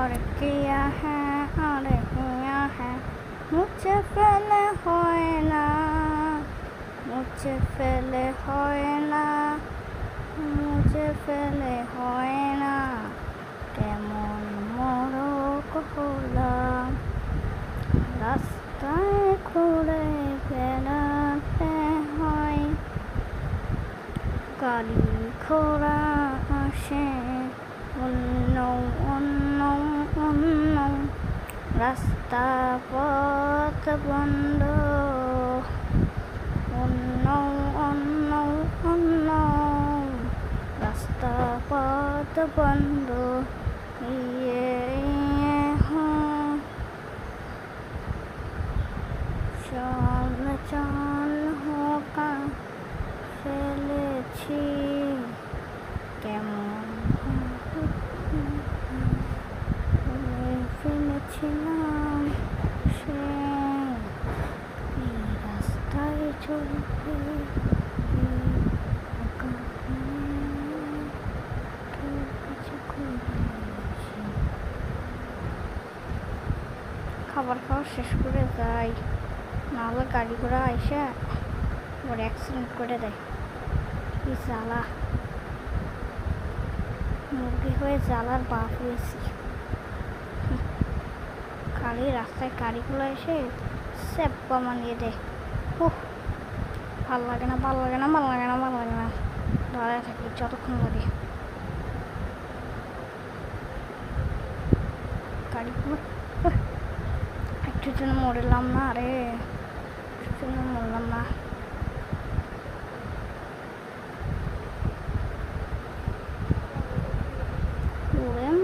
और किया है और किया है मुझे ফেলে হয় না मुझे ফেলে হয় না मुझे ফেলে হয় না কেমন মরক হলাম রাস্তায় ঘুরে বেড়াতে হয় গাড়ি ঘোড়া আসে অন্য অন্য অন্য রাস্তা পথ বন্ধ অন্য অন্য অন্য রাস্তা পথ বন্ধ ইয়ে চল চল হোকা ফেলেছি কেমন ফেলেছিলাম সে রাস্তায় চলতে খাবার খাওয়া শেষ করে যাই নাহলে গাড়ি ঘোড়া এসে ওর অ্যাক্সিডেন্ট করে দেয় কি জ্বালা মুরগি হয়ে জ্বালার বাপ হয়েছি খালি রাস্তায় গাড়িগুলো এসে সেপ্পা মানিয়ে দেয় ভাল লাগে না ভাল লাগে না ভাল লাগে না ভাল লাগে না দাঁড়ায় থাকি যতক্ষণ লাগে গাড়িগুলো একটুর জন্য মরলাম না রে একটুর জন্য মরলাম না